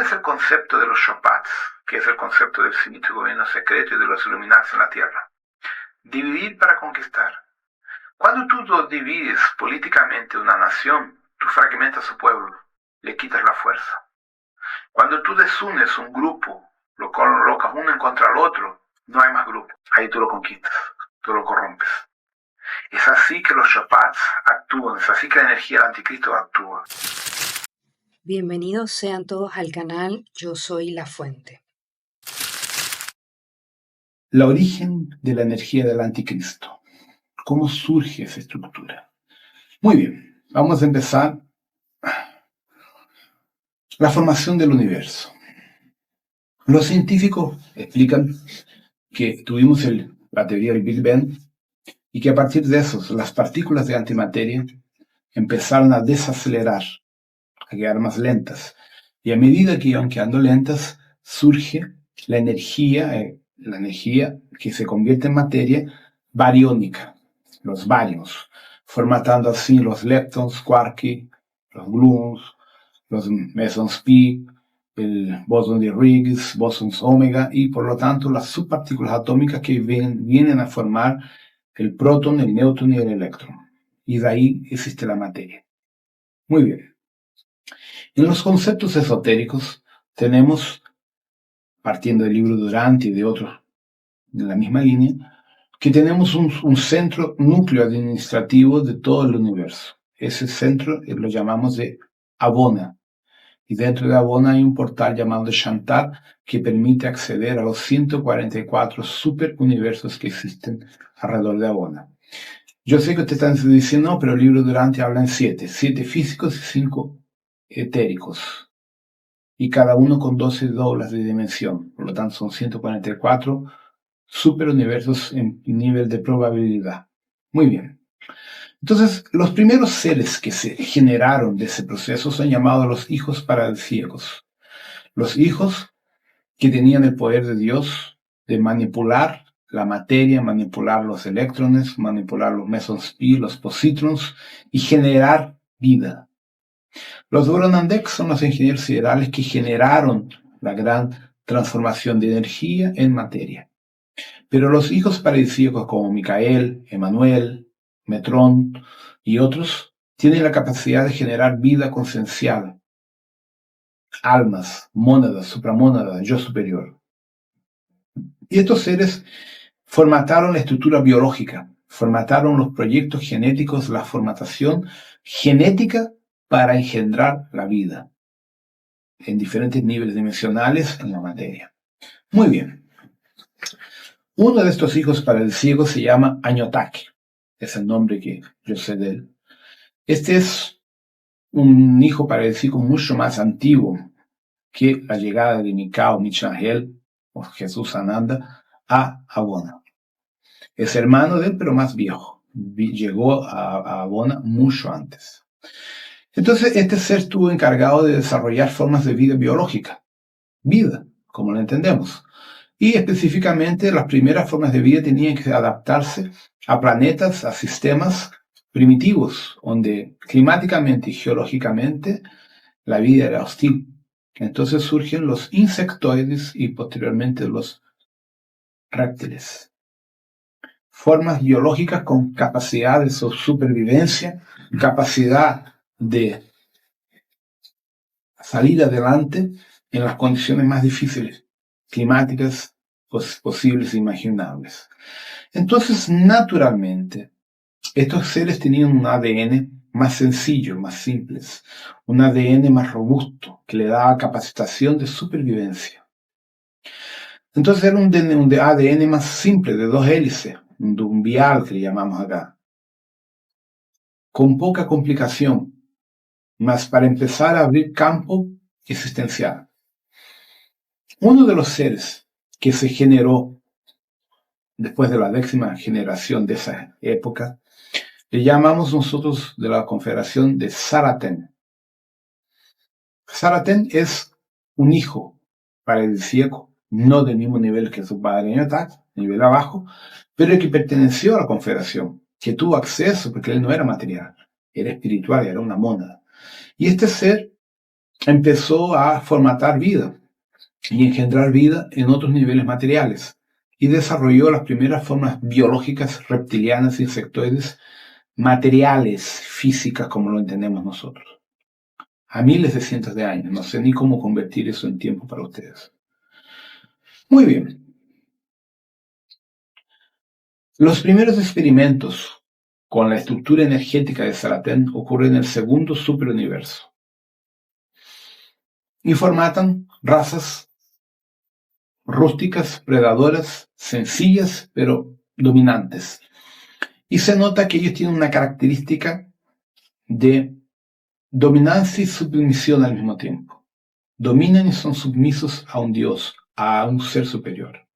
¿Cuál es el concepto de los Shopats, que es el concepto del sinistro gobierno secreto y de los Illuminati en la Tierra? Dividir para conquistar. Cuando tú divides políticamente una nación, tú fragmentas su pueblo, le quitas la fuerza. Cuando tú desunes un grupo, lo colocas uno en contra el otro, no hay más grupo. Ahí tú lo conquistas, tú lo corrompes. Es así que los Shopats actúan, es así que la energía del anticristo actúa. Bienvenidos sean todos al canal Yo Soy La Fuente. El origen de la energía del anticristo. ¿Cómo surge esa estructura? Muy bien, vamos a empezar. La formación del universo. Los científicos explican que tuvimos la teoría del Big Bang y que a partir de eso las partículas de antimateria empezaron a desacelerar, a quedar más lentas. Y a medida que iban quedando lentas, surge la energía que se convierte en materia bariónica, los barios, formatando así los leptons, quarks, los gluons, los mesons pi, el bosón de Higgs, bosons omega y por lo tanto las subpartículas atómicas que vienen a formar el protón, el neutrón y el electrón. Y de ahí existe la materia. Muy bien. En los conceptos esotéricos tenemos, partiendo del libro Durante y de otros de la misma línea, que tenemos un centro núcleo administrativo de todo el universo. Ese centro lo llamamos de Abona. Y dentro de Abona hay un portal llamado de Shantar que permite acceder a los 144 superuniversos que existen alrededor de Abona. Yo sé que ustedes están diciendo, no, pero el libro Durante habla en 7 físicos y 5 etéricos, y cada uno con 12 doblas de dimensión. Por lo tanto, son 144 superuniversos en nivel de probabilidad. Muy bien. Entonces, los primeros seres que se generaron de ese proceso son llamados los hijos paradisíacos. Los hijos que tenían el poder de Dios de manipular la materia, manipular los electrones, manipular los mesons pi, los positrons y generar vida. Los Boronandek son los ingenieros siderales que generaron la gran transformación de energía en materia. Pero los hijos paradisíacos como Micael, Emanuel, Metrón y otros tienen la capacidad de generar vida consciencial, almas, mónadas, supramónadas, yo superior. Y estos seres formataron la estructura biológica, formataron los proyectos genéticos, la formatación genética para engendrar la vida en diferentes niveles dimensionales en la materia. Muy bien. Uno de estos hijos paradisíacos se llama Añotaki. Es el nombre que yo sé de él. Este es un hijo paradisíaco mucho más antiguo que la llegada de Mikao Michangel o Jesús Ananda a Abona. Es hermano de él, pero más viejo. Llegó a Abona mucho antes. Entonces, este ser estuvo encargado de desarrollar formas de vida biológica. Vida, como lo entendemos. Y específicamente, las primeras formas de vida tenían que adaptarse a planetas, a sistemas primitivos, donde climáticamente y geológicamente la vida era hostil. Entonces surgen los insectoides y posteriormente los reptiles. Formas biológicas con capacidad de supervivencia, capacidad de salir adelante en las condiciones más difíciles, climáticas posibles e imaginables. Entonces, naturalmente, estos seres tenían un ADN más sencillo, más simple, un ADN más robusto, que le daba capacitación de supervivencia. Entonces era un ADN más simple, de 2 hélices, un vial que le llamamos acá, con poca complicación, más para empezar a abrir campo existencial. Uno de los seres que se generó después de la 10ª generación de esa época, le llamamos nosotros de la confederación de Saraten. Saraten es un hijo paradisíaco, no del mismo nivel que su padre Añotak, nivel abajo, pero que perteneció a la confederación, que tuvo acceso, porque él no era material, era espiritual, era una mónada. Y este ser empezó a formatar vida y engendrar vida en otros niveles materiales y desarrolló las primeras formas biológicas reptilianas, insectoides, materiales, físicas como lo entendemos nosotros. A miles de cientos de años. No sé ni cómo convertir eso en tiempo para ustedes. Muy bien. Los primeros experimentos con la estructura energética de Saratén ocurren en el segundo superuniverso y formatan razas rústicas, predadoras, sencillas, pero dominantes. Y se nota que ellos tienen una característica de dominancia y submisión al mismo tiempo. Dominan y son submisos a un dios, a un ser superior.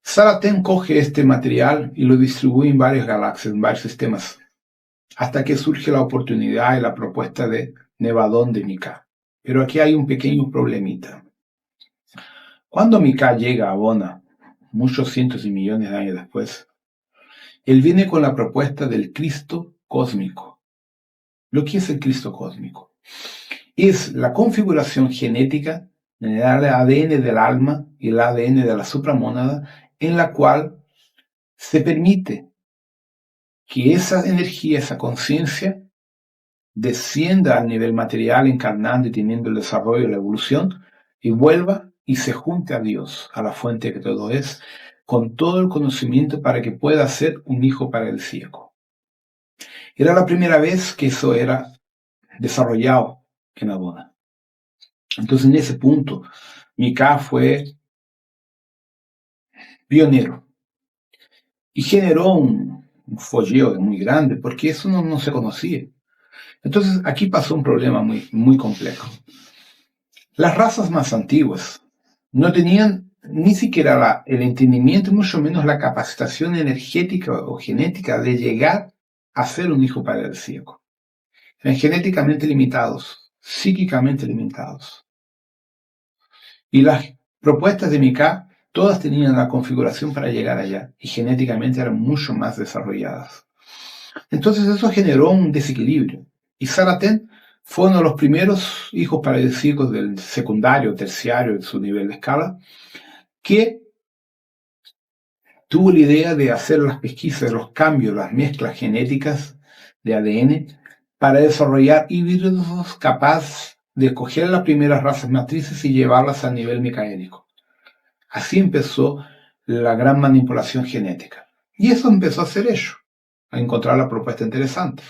Saratén coge este material y lo distribuye en varias galaxias, en varios sistemas, hasta que surge la oportunidad y la propuesta de Nevadón de Micá. Pero aquí hay un pequeño problemita. Cuando Micá llega a Bona, muchos cientos y millones de años después, él viene con la propuesta del Cristo cósmico. ¿Lo que es el Cristo cósmico? Es la configuración genética en el ADN del alma y el ADN de la supramónada, en la cual se permite que esa energía, esa conciencia, descienda al nivel material, encarnando y teniendo el desarrollo y la evolución, y vuelva y se junte a Dios, a la fuente que todo es, con todo el conocimiento para que pueda ser un hijo para el ciego. Era la primera vez que eso era desarrollado en la boda. Entonces, en ese punto, Micá fue pionero y generó un folleo muy grande, porque eso no se conocía. Entonces, aquí pasó un problema muy complejo. Las razas más antiguas no tenían ni siquiera el entendimiento, mucho menos la capacitación energética o genética de llegar a ser un hijo para el ciego. Eran genéticamente limitados, psíquicamente limitados. Y las propuestas de Micá, todas tenían la configuración para llegar allá, y genéticamente eran mucho más desarrolladas. Entonces eso generó un desequilibrio. Y Saratén fue uno de los primeros hijos paradisíacos del secundario, terciario, de su nivel de escala, que tuvo la idea de hacer las pesquisas, los cambios, las mezclas genéticas de ADN para desarrollar híbridos capaces de escoger las primeras razas matrices y llevarlas a nivel mecaénico. Así empezó la gran manipulación genética. Y eso empezó a hacer ello, a encontrar la propuesta interesante.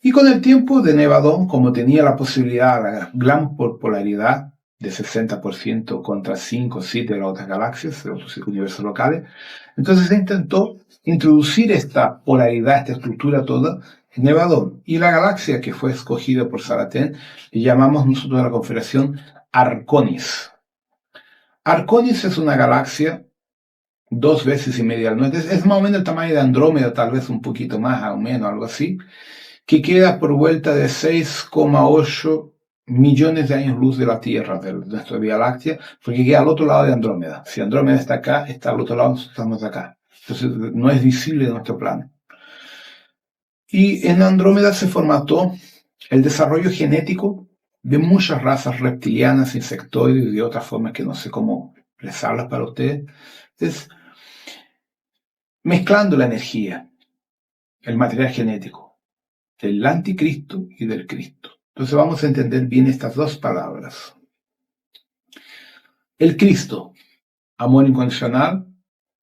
Y con el tiempo de Nevadón, como tenía la posibilidad, la gran polaridad de 60% contra 5 o 7 de las otras galaxias, de otros universos locales, entonces se intentó introducir esta polaridad, esta estructura toda en Nevadón. Y la galaxia que fue escogida por Saratén, le llamamos nosotros a la confederación Arconis. Arconis es una galaxia 2 veces y media al nuestro, es más o menos el tamaño de Andrómeda, tal vez un poquito más o menos, algo así, que queda por vuelta de 6,8 millones de años luz de la Tierra, de nuestra Vía Láctea, porque queda al otro lado de Andrómeda. Si Andrómeda está acá, está al otro lado, nosotros estamos acá. Entonces no es visible de nuestro plano. Y en Andrómeda se formató el desarrollo genético de muchas razas reptilianas, insectoides y de otras formas que no sé cómo les hablas para ustedes. Entonces, mezclando la energía, el material genético, del anticristo y del Cristo. Entonces vamos a entender bien estas dos palabras. El Cristo, amor incondicional,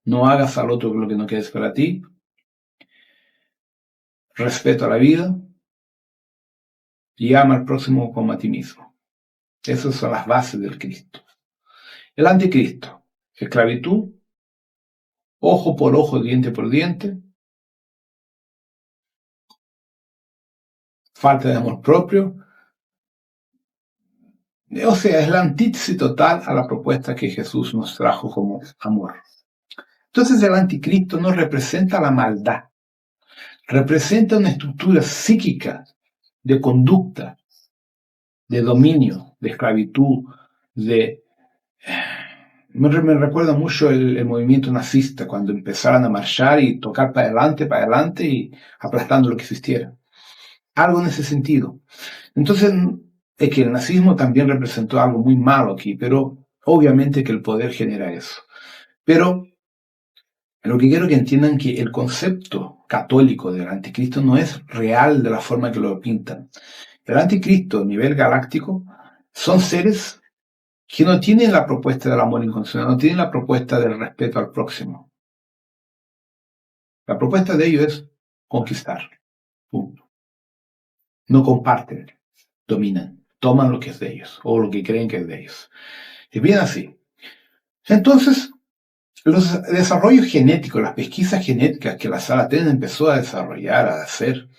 no hagas al otro lo que no quieres para ti, respeto a la vida y ama al próximo como a ti mismo. Esas son las bases del Cristo. El anticristo, esclavitud, ojo por ojo, diente por diente, falta de amor propio. O sea, es la antítesis total a la propuesta que Jesús nos trajo como amor. Entonces el anticristo no representa la maldad, representa una estructura psíquica de conducta, de dominio, de esclavitud, Me recuerda mucho el movimiento nazista, cuando empezaron a marchar y tocar para adelante y aplastando lo que existiera. Algo en ese sentido. Entonces, es que el nazismo también representó algo muy malo aquí, pero obviamente que el poder genera eso. Pero lo que quiero que entiendan es que el concepto católico del anticristo no es real de la forma que lo pintan. El anticristo a nivel galáctico son seres que no tienen la propuesta del amor incondicional, no tienen la propuesta del respeto al próximo. La propuesta de ellos es conquistar. Punto. No comparten, dominan, toman lo que es de ellos o lo que creen que es de ellos. Es bien así. Entonces, los desarrollos genéticos, las pesquisas genéticas que la Saratén empezó a desarrollar, a hacer,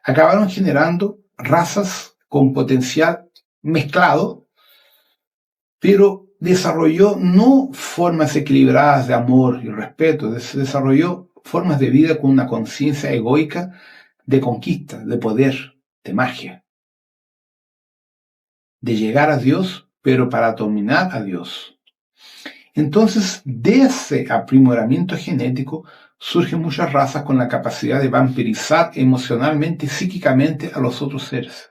acabaron generando razas con potencial mezclado, pero desarrolló no formas equilibradas de amor y respeto, desarrolló formas de vida con una conciencia egoica de conquista, de poder, de magia, de llegar a Dios, pero para dominar a Dios. Entonces, de ese aprimoramiento genético surgen muchas razas con la capacidad de vampirizar emocionalmente y psíquicamente a los otros seres.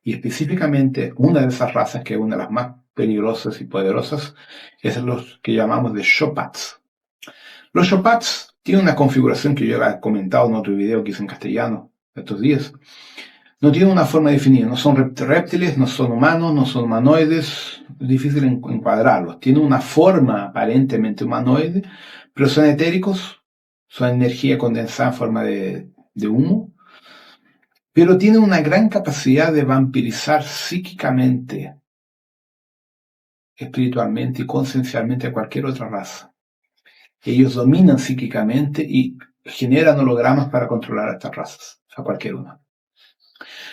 Y específicamente, una de esas razas, que es una de las más peligrosas y poderosas, es los que llamamos de Shopats. Los Shopats tienen una configuración que yo he comentado en otro video que hice en castellano estos días. No tienen una forma definida, no son reptiles, no son humanos, no son humanoides, es difícil encuadrarlos. Tienen una forma aparentemente humanoide, pero son etéricos, son energía condensada en forma de humo, pero tienen una gran capacidad de vampirizar psíquicamente, espiritualmente y conciencialmente a cualquier otra raza. Ellos dominan psíquicamente y generan hologramas para controlar a estas razas, a cualquier una.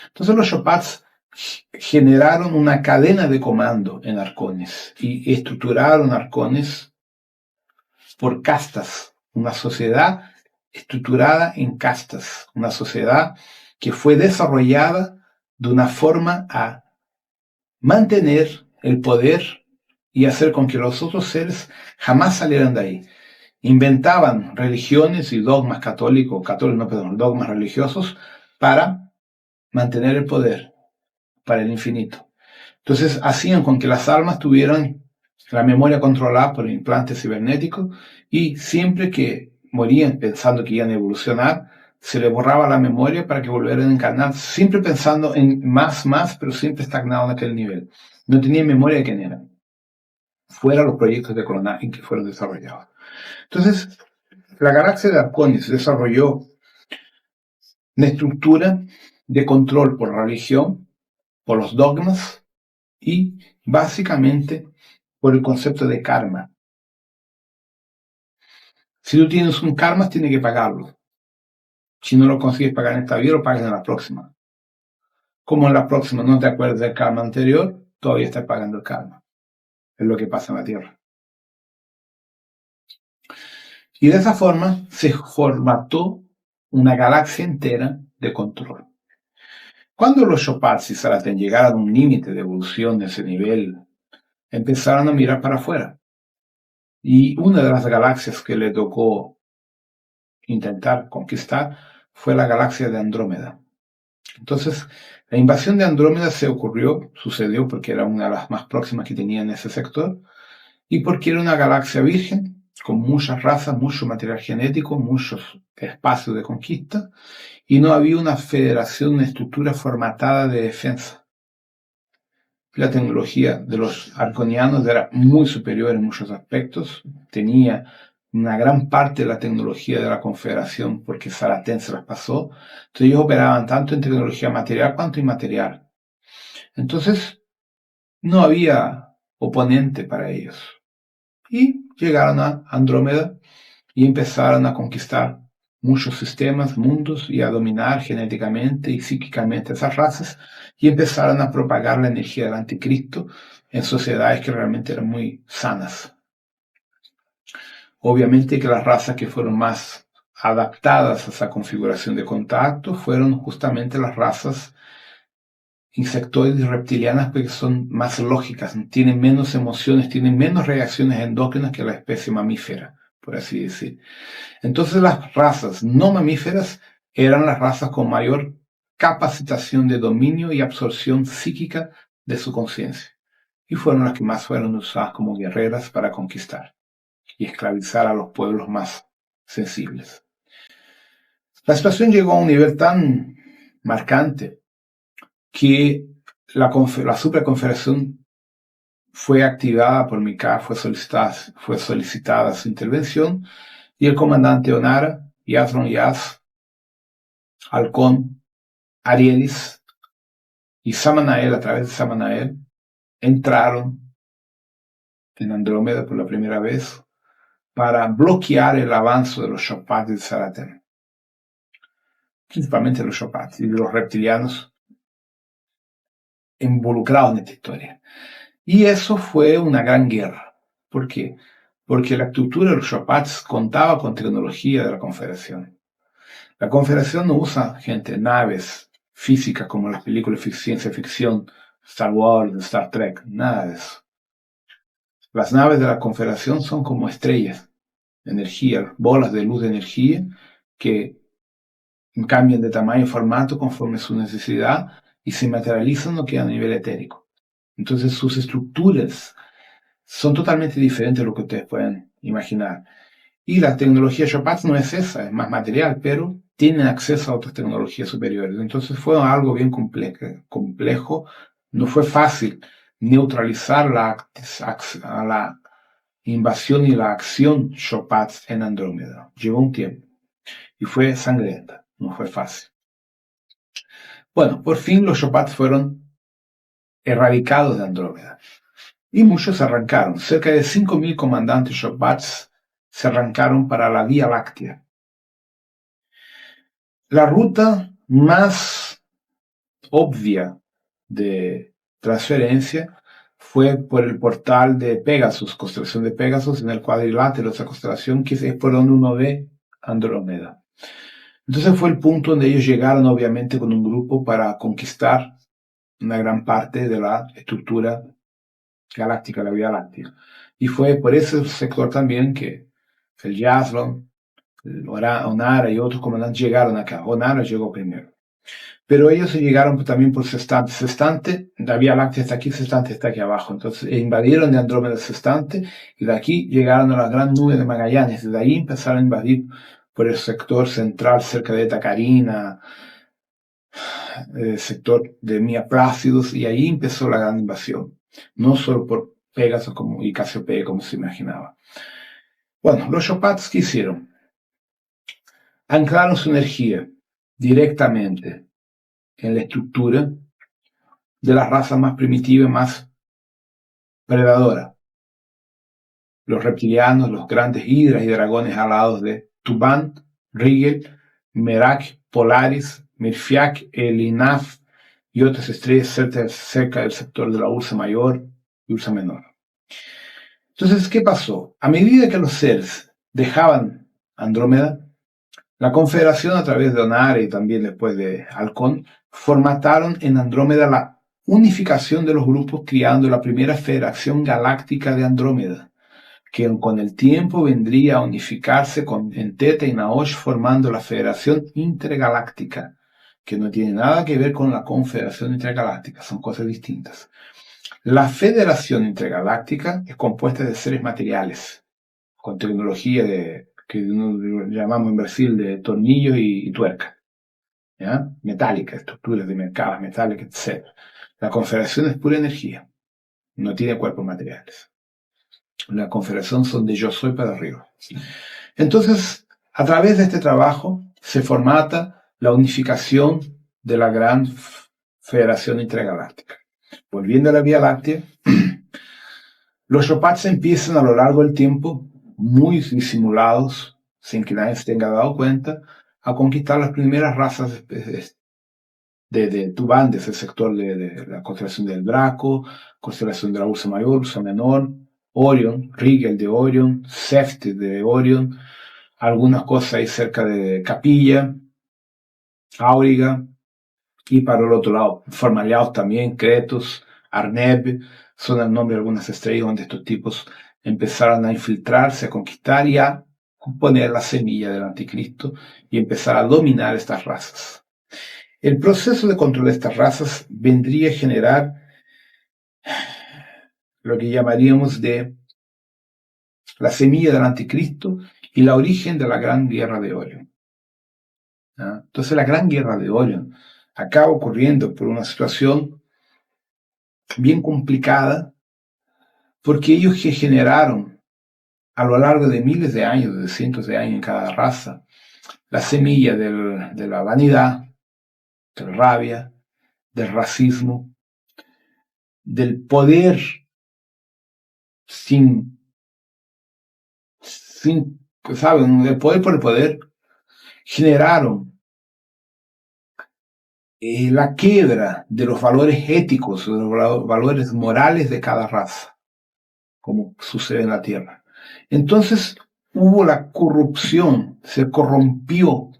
Entonces los Shopats generaron una cadena de comando en Arcones y estructuraron Arcones por castas, una sociedad estructurada en castas, una sociedad que fue desarrollada de una forma a mantener el poder y hacer con que los otros seres jamás salieran de ahí. Inventaban religiones y dogmas dogmas religiosos para mantener el poder para el infinito. Entonces hacían con que las almas tuvieran la memoria controlada por implantes cibernéticos y siempre que morían pensando que iban a evolucionar, se les borraba la memoria para que volvieran a encarnar, siempre pensando en más, pero siempre estagnado en aquel nivel. No tenían memoria de quién eran, fuera los proyectos de clonaje que fueron desarrollados. Entonces, la galaxia de Arconis desarrolló una estructura de control por la religión, por los dogmas y básicamente por el concepto de karma. Si tú tienes un karma, tienes que pagarlo. Si no lo consigues pagar en esta vida, lo pagas en la próxima. Como en la próxima no te acuerdas del karma anterior, todavía estás pagando el karma. Es lo que pasa en la Tierra. Y de esa forma se formató una galaxia entera de control. Cuando los Shopats y Saratén llegaron a un límite de evolución de ese nivel, empezaron a mirar para afuera. Y una de las galaxias que le tocó intentar conquistar fue la galaxia de Andrómeda. Entonces, la invasión de Andrómeda sucedió porque era una de las más próximas que tenía en ese sector y porque era una galaxia virgen con muchas razas, mucho material genético, muchos espacios de conquista y no había una federación, una estructura formatada de defensa. La tecnología de los arconianos era muy superior en muchos aspectos, tenía una gran parte de la tecnología de la Confederación porque Saratén se las pasó, entonces ellos operaban tanto en tecnología material cuanto inmaterial. Entonces, no había oponente para ellos. Y llegaron a Andrómeda y empezaron a conquistar muchos sistemas, mundos y a dominar genéticamente y psíquicamente esas razas y empezaron a propagar la energía del anticristo en sociedades que realmente eran muy sanas. Obviamente que las razas que fueron más adaptadas a esa configuración de contacto fueron justamente las razas insectoides y reptilianas porque son más lógicas, tienen menos emociones, tienen menos reacciones endógenas que la especie mamífera, por así decir. Entonces las razas no mamíferas eran las razas con mayor capacitación de dominio y absorción psíquica de su conciencia. Y fueron las que más fueron usadas como guerreras para conquistar y esclavizar a los pueblos más sensibles. La situación llegó a un nivel tan marcante que la superconfederación fue activada por Micah, fue solicitada su intervención, y el comandante Onara, Yazron Yaz, Halcón, Arielis y Samanael, a través de Samanael, entraron en Andrómeda por la primera vez para bloquear el avance de los Shopati de Zaraten, principalmente los Shopati y de los reptilianos involucrados en esta historia. Y eso fue una gran guerra. ¿Por qué? Porque la estructura de los Shopats contaba con tecnología de la Confederación. La Confederación no usa naves físicas como las películas de ciencia ficción, Star Wars, Star Trek, nada de eso. Las naves de la Confederación son como estrellas, energía, bolas de luz de energía que cambian de tamaño y formato conforme su necesidad y se materializan o quedan a nivel etérico. Entonces sus estructuras son totalmente diferentes de lo que ustedes pueden imaginar. Y la tecnología Shopats no es esa, es más material, pero tienen acceso a otras tecnologías superiores. Entonces fue algo bien complejo. No fue fácil neutralizar la invasión y la acción Shopats en Andrómeda. Llevó un tiempo y fue sangrienta, no fue fácil. Bueno, por fin los Shopats fueron erradicados de Andrómeda y muchos arrancaron. Cerca de 5.000 comandantes Shopats se arrancaron para la Vía Láctea. La ruta más obvia de transferencia fue por el portal de Pegasus, constelación de Pegasus, en el cuadrilátero de esa constelación, que es por donde uno ve Andrómeda. Entonces fue el punto donde ellos llegaron, obviamente, con un grupo para conquistar una gran parte de la estructura galáctica, la Vía Láctea. Y fue por ese sector también que el Yazron, Onara y otros comandantes llegaron acá. Onara llegó primero. Pero ellos llegaron también por Sestante. Sestante, la Vía Láctea está aquí, Sestante está aquí abajo. Entonces invadieron de Andrómeda Sestante y de aquí llegaron a la gran nube de Magallanes. Desde ahí empezaron a invadir por el sector central cerca de Eta Carina, el sector de Mia Plácidos, y ahí empezó la gran invasión. No solo por Pegasus y Casiopeia como se imaginaba. Bueno, los Shopats, ¿qué hicieron? Anclaron su energía directamente en la estructura de la raza más primitiva y más predadora. Los reptilianos, los grandes hidras y dragones alados de Tuban, Rigel, Merak, Polaris, Mirfiak, Elinaf y otras estrellas cerca del sector de la Ursa Mayor y Ursa Menor. Entonces, ¿qué pasó? A medida que los seres dejaban Andrómeda, la Confederación, a través de Onara y también después de Halcón, formataron en Andrómeda la unificación de los grupos, creando la primera Federación Galáctica de Andrómeda, que con el tiempo vendría a unificarse en Theta y Naosh, formando la Federación Intergaláctica, que no tiene nada que ver con la Confederación Intergaláctica, son cosas distintas. La Federación Intergaláctica es compuesta de seres materiales, con tecnología que llamamos en Brasil de tornillos y tuerca, ¿ya? Metálica, estructuras de mercados metálicas, etc. La Confederación es pura energía, no tiene cuerpos materiales. La Confederación son de yo soy para arriba. Entonces, a través de este trabajo se formata la unificación de la gran Federación Intergaláctica. Volviendo a la Vía Láctea, los Shopats empiezan a lo largo del tiempo, muy disimulados, sin que nadie se tenga dado cuenta, a conquistar las primeras razas de Tuban, de ese sector de la constelación del Draco, constelación de la Ursa Mayor, Ursa Menor, Orion, Rigel de Orion, Sefti de Orion, algunas cosas ahí cerca de Capilla, Auriga, y para el otro lado, Formaliaos también, Cretos, Arneb, son el nombre de algunas estrellas donde estos tipos empezaron a infiltrarse, a conquistar y a poner la semilla del anticristo y empezar a dominar estas razas. El proceso de control de estas razas vendría a generar lo que llamaríamos de la semilla del anticristo y el origen de la Gran Guerra de Orión. ¿Ah? Entonces la Gran Guerra de Orión acaba ocurriendo por una situación bien complicada, porque ellos que generaron a lo largo de miles de años, de cientos de años en cada raza, la semilla de la vanidad, de la rabia, del racismo, del poder ¿saben? Del poder por el poder, generaron la quiebra de los valores éticos, de los valores morales de cada raza, como sucede en la Tierra. Entonces hubo la corrupción, se corrompió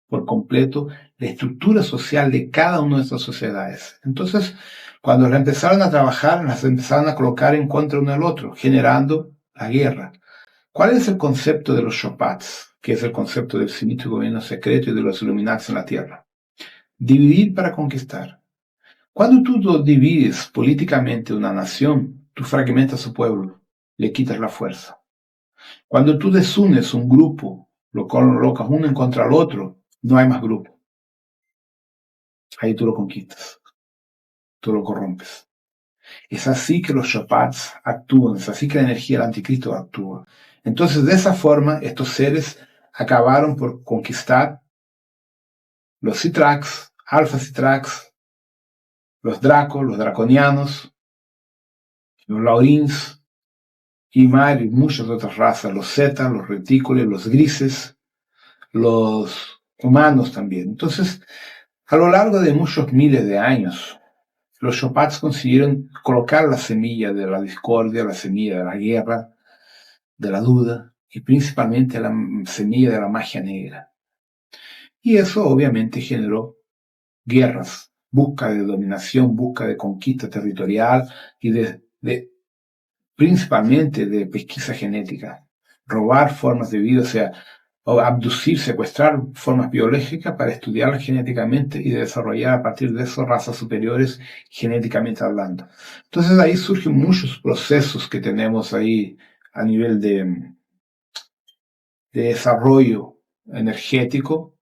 por completo la estructura social de cada una de estas sociedades. Entonces, cuando las empezaron a trabajar, las empezaron a colocar en contra uno del otro, generando la guerra. ¿Cuál es el concepto de los Shopats, que es el concepto del sinistro gobierno secreto y de los Illuminati en la Tierra? Dividir para conquistar. Cuando tú divides políticamente una nación, tú fragmentas su pueblo, le quitas la fuerza. Cuando tú desunes un grupo, lo colocas uno en contra del otro, no hay más grupo. Ahí tú lo conquistas, tú lo corrompes. Es así que los Shopats actúan, es así que la energía del anticristo actúa. Entonces, de esa forma, estos seres acabaron por conquistar los Citrax, Alpha Citrax, los Dracos, los Draconianos, los Laurins, y muchas otras razas, los Zetas, los Retículos, los Grises, los humanos también. Entonces, a lo largo de muchos miles de años, los Shopats consiguieron colocar la semilla de la discordia, la semilla de la guerra, de la duda, y principalmente la semilla de la magia negra. Y eso obviamente generó guerras, busca de dominación, busca de conquista territorial y principalmente de pesquisa genética, robar formas de vida, o sea, o abducir, secuestrar formas biológicas para estudiarlas genéticamente y desarrollar a partir de eso razas superiores genéticamente hablando. Entonces ahí surgen muchos procesos que tenemos ahí a nivel de desarrollo energético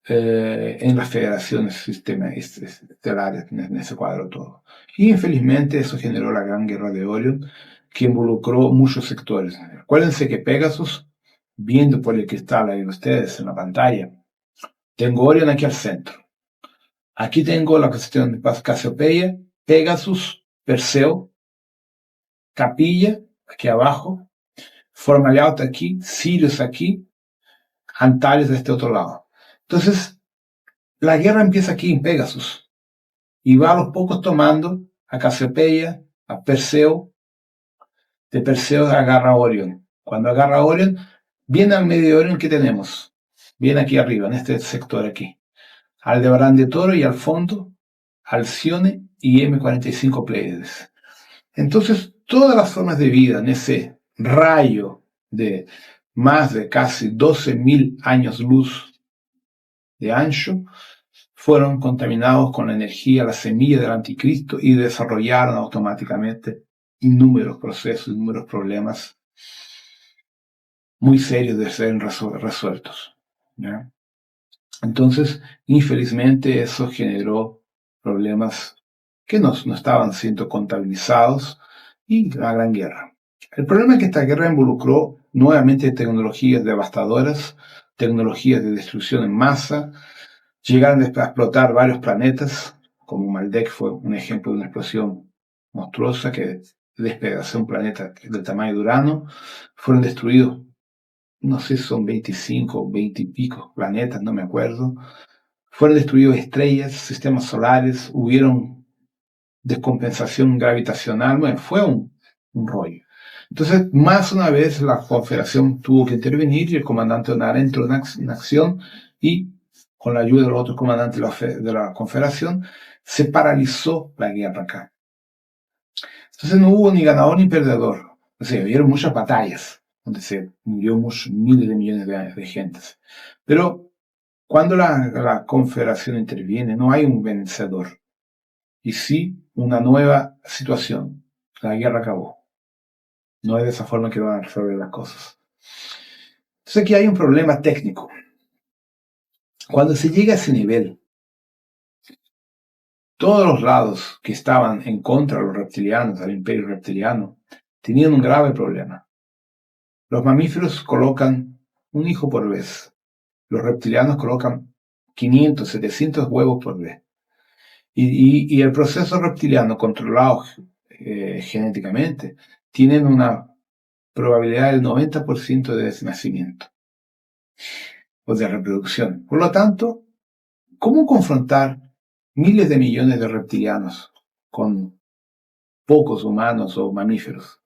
en las federaciones sistemas estelares, en ese cuadro todo. Y infelizmente eso generó la Gran Guerra de Orión, que involucró muchos sectores. Acuérdense que Pegasus, viendo por el cristal ahí ustedes en la pantalla, tengo Orión aquí al centro. Aquí tengo la cuestión de Casiopeia, Pegasus, Perseo, Capilla, aquí abajo, Formaleaut aquí, Sirius aquí, Antares de este otro lado. Entonces, la guerra empieza aquí en Pegasus y va a los pocos tomando a Casiopeia, a Perseo, de Perseo agarra a Orión. Cuando agarra a Orión, viene al medio de Orión que tenemos, viene aquí arriba, en este sector aquí, Aldebarán de Toro y al fondo, Alcione y M45 Pleiades. Entonces, todas las formas de vida en ese rayo de más de casi 12.000 años luz de ancho, fueron contaminados con la energía, la semilla del anticristo y desarrollaron automáticamente innúmeros procesos, innúmeros problemas muy serios de ser resueltos. ¿Ya? Entonces, infelizmente, eso generó problemas que no estaban siendo contabilizados y la Gran Guerra. El problema es que esta guerra involucró nuevamente tecnologías devastadoras, tecnologías de destrucción en masa, llegaron a explotar varios planetas, como Maldek fue un ejemplo de una explosión monstruosa que despedazó un planeta del tamaño de Urano. Fueron destruidos, no sé si son 25 o 20 y pico planetas, no me acuerdo. Fueron destruidos estrellas, sistemas solares, hubieron descompensación gravitacional, bueno, fue un rollo. Entonces, más una vez la Confederación tuvo que intervenir y el comandante Onara entró en acción y con la ayuda de los otros comandantes de la Confederación, se paralizó la guerra acá. Entonces no hubo ni ganador ni perdedor. O sea, hubieron muchas batallas, donde se murió miles de millones de gentes. Pero cuando la Confederación interviene, no hay un vencedor. Y sí una nueva situación. La guerra acabó. No es de esa forma que van a resolver las cosas. Entonces aquí hay un problema técnico. Cuando se llega a ese nivel, todos los lados que estaban en contra de los reptilianos, del imperio reptiliano, tenían un grave problema. Los mamíferos colocan un hijo por vez. Los reptilianos colocan 500, 700 huevos por vez. Y el proceso reptiliano controlado genéticamente tienen una probabilidad del 90% de nacimiento o de reproducción. Por lo tanto, ¿cómo confrontar miles de millones de reptilianos con pocos humanos o mamíferos?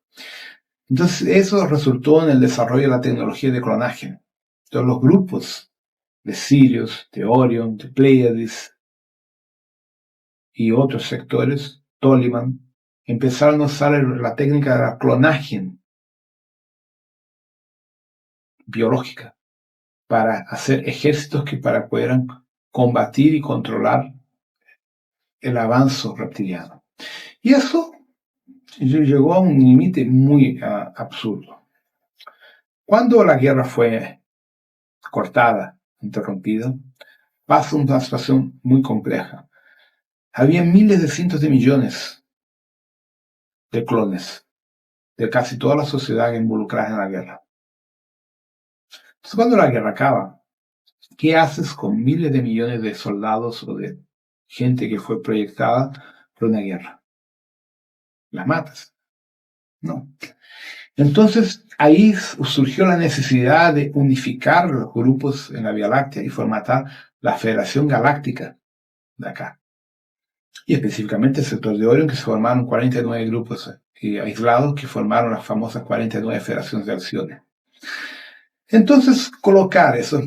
Entonces, eso resultó en el desarrollo de la tecnología de clonaje. Entonces, los grupos de Sirius, de Orion, de Pleiades y otros sectores, Toliman, empezaron a usar la técnica de la clonaje biológica para hacer ejércitos que pudieran combatir y controlar el avance reptiliano. Y eso llegó a un límite muy absurdo. Cuando la guerra fue cortada, interrumpida, pasó una situación muy compleja. Había miles de cientos de millones de clones de casi toda la sociedad involucrada en la guerra. Entonces, cuando la guerra acaba, ¿qué haces con miles de millones de soldados o de gente que fue proyectada por una guerra? ¿La matas? No. Entonces, ahí surgió la necesidad de unificar los grupos en la Vía Láctea y formatar la Federación Galáctica de acá. Y específicamente el sector de Orión, que se formaron 49 grupos aislados que formaron las famosas 49 Federaciones de Acciones. Entonces, colocar esos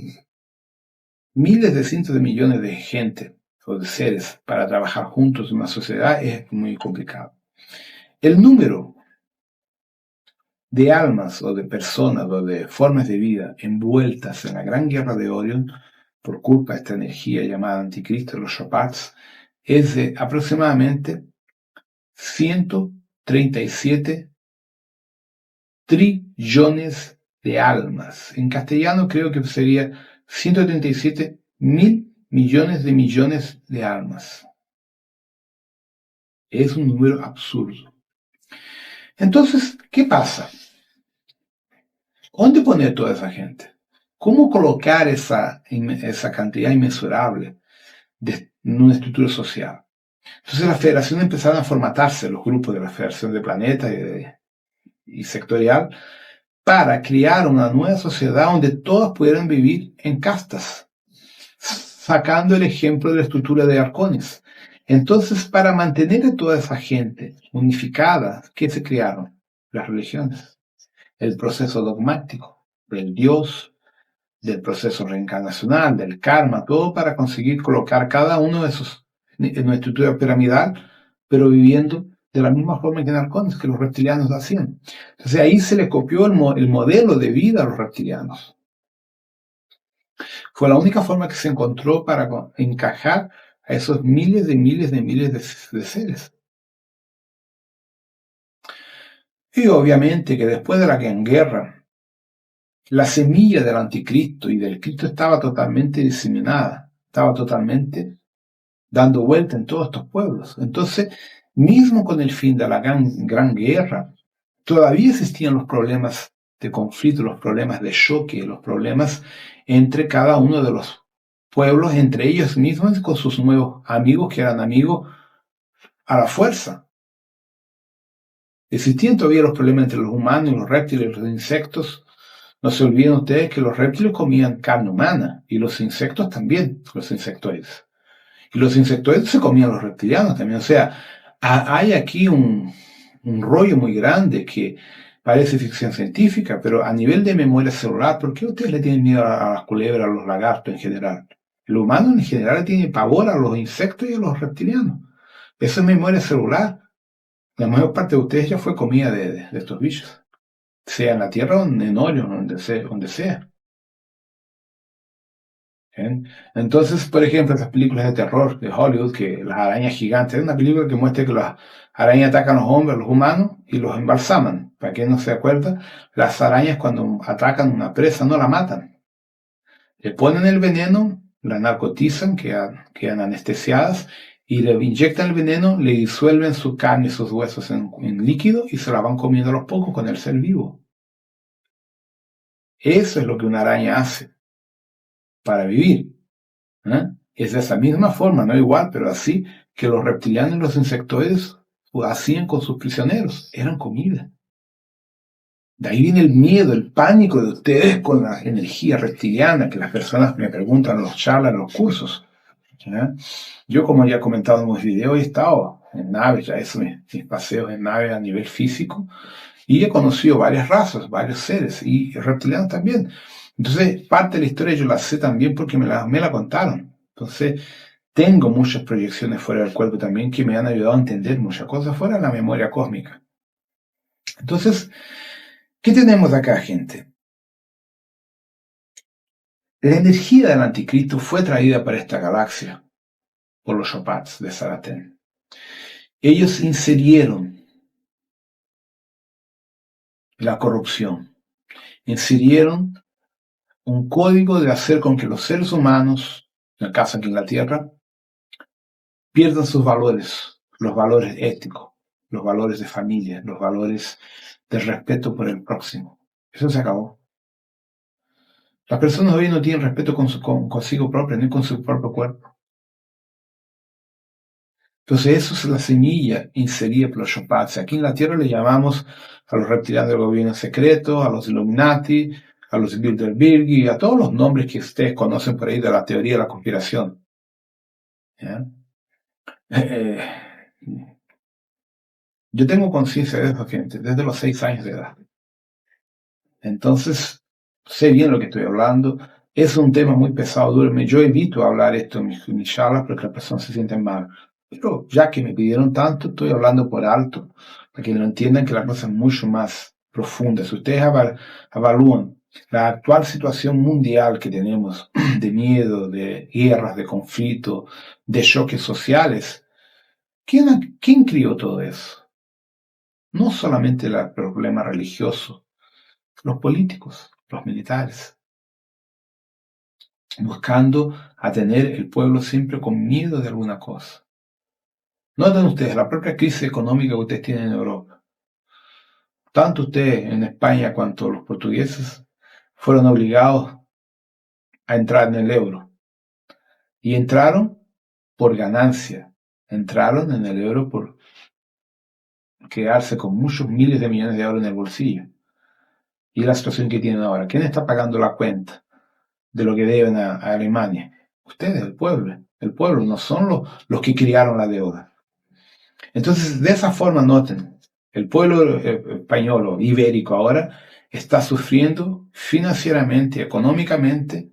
miles de cientos de millones de gente o de seres para trabajar juntos en una sociedad es muy complicado. El número de almas o de personas o de formas de vida envueltas en la gran guerra de Orión por culpa de esta energía llamada anticristo, los Shapats, es de aproximadamente 137 trillones de almas. En castellano creo que sería 137.000 millones de almas. Es un número absurdo. Entonces, ¿qué pasa? ¿Dónde poner toda esa gente? ¿Cómo colocar esa cantidad inmensurable en una estructura social? Entonces las federaciones empezaron a formatarse, los grupos de la Federación de Planetas y sectorial, para crear una nueva sociedad donde todos pudieran vivir en castas, sacando el ejemplo de la estructura de Arcones. Entonces, para mantener a toda esa gente unificada, ¿qué se crearon? Las religiones. El proceso dogmático del Dios, del proceso reencarnacional, del karma, todo para conseguir colocar cada uno de esos en una estructura piramidal, pero viviendo de la misma forma que en Arcones, que los reptilianos hacían. Entonces ahí se le copió el modelo de vida a los reptilianos. Fue la única forma que se encontró para encajar a esos miles de seres. Y obviamente que después de la guerra, la semilla del anticristo y del Cristo estaba totalmente diseminada, estaba totalmente dando vuelta en todos estos pueblos. Entonces, mismo con el fin de la gran guerra, todavía existían los problemas de conflicto, los problemas de choque, los problemas entre cada uno de los pueblos, entre ellos mismos, con sus nuevos amigos, que eran amigos a la fuerza. Existían todavía los problemas entre los humanos y los reptiles y los insectos. No se olviden ustedes que los reptiles comían carne humana y los insectos también, los insectoides. Y los insectoides se comían los reptilianos también. O sea, hay aquí un rollo muy grande que parece ficción científica, pero a nivel de memoria celular, ¿por qué ustedes le tienen miedo a las culebras, a los lagartos en general? El humano en general le tiene pavor a los insectos y a los reptilianos. Eso es memoria celular. La mayor parte de ustedes ya fue comida de estos bichos, sea en la Tierra o en Orión, donde sea. ¿Bien? Entonces, por ejemplo, las películas de terror de Hollywood, que las arañas gigantes, hay una película que muestra que las arañas atacan a los hombres, a los humanos, y los embalsaman. Para quien no se acuerda, las arañas cuando atacan una presa no la matan. Le ponen el veneno, la narcotizan, quedan anestesiadas, y le inyectan el veneno, le disuelven su carne y sus huesos en líquido y se la van comiendo a los pocos con el ser vivo. Eso es lo que una araña hace para vivir. Es de esa misma forma, no igual, pero así que los reptilianos y los insectoides hacían con sus prisioneros, eran comida. De ahí viene el miedo, el pánico de ustedes con la energía reptiliana que las personas me preguntan en los charlas, en los cursos. ¿Ya? Yo, como ya he comentado en mis videos, he estado en naves, ya eso, mis paseos en naves a nivel físico, y he conocido varias razas, varios seres, y reptilianos también. Entonces, parte de la historia yo la sé también porque me la contaron. Entonces, tengo muchas proyecciones fuera del cuerpo también que me han ayudado a entender muchas cosas fuera de la memoria cósmica. Entonces, ¿qué tenemos acá, gente? La energía del anticristo fue traída para esta galaxia por los Shopats de Saratén. Ellos inserieron la corrupción, inserieron un código de hacer con que los seres humanos, en el caso aquí en la Tierra, pierdan sus valores, los valores éticos, los valores de familia, los valores de respeto por el próximo. Eso se acabó. Las personas hoy no tienen respeto consigo propia ni con su propio cuerpo. Entonces eso es la semilla inserida por los Shopats. Aquí en la Tierra le llamamos a los reptilianos del gobierno secreto, a los Illuminati, a los Bilderberg, a todos los nombres que ustedes conocen por ahí de la teoría de la conspiración. ¿Ya? Yo tengo conciencia de eso, gente, desde los 6 años de edad. Entonces, sé bien lo que estoy hablando. Es un tema muy pesado, duro. Yo evito hablar esto en mis charlas porque las personas se sienten mal. Pero ya que me pidieron tanto, estoy hablando por alto, para que lo entiendan que la cosa es mucho más profunda. Si ustedes evalúan la actual situación mundial que tenemos, de miedo, de guerras, de conflicto, de choques sociales, ¿quién crió todo eso? No solamente el problema religioso, los políticos, los militares, buscando a tener el pueblo siempre con miedo de alguna cosa. Noten ustedes la propia crisis económica que ustedes tienen en Europa. Tanto ustedes en España cuanto los portugueses fueron obligados a entrar en el euro. Y entraron por ganancia. Entraron en el euro por quedarse con muchos miles de millones de euros en el bolsillo. Y la situación que tienen ahora. ¿Quién está pagando la cuenta de lo que deben a Alemania? Ustedes, el pueblo. El pueblo no son los que crearon la deuda. Entonces, de esa forma, noten, el pueblo español o ibérico ahora está sufriendo financieramente, económicamente,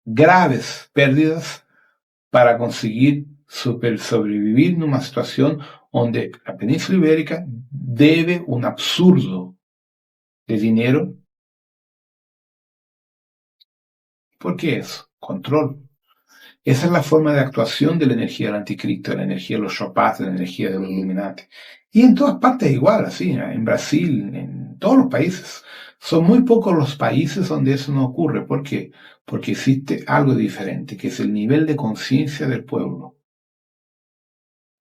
graves pérdidas para conseguir sobrevivir en una situación donde la península ibérica debe un absurdo de dinero. ¿Por qué eso? Control. Esa es la forma de actuación de la energía del anticristo, de la energía de los Shopats, de la energía de los Illuminati. Y en todas partes igual, así, en Brasil, en todos los países. Son muy pocos los países donde eso no ocurre. ¿Por qué? Porque existe algo diferente, que es el nivel de conciencia del pueblo.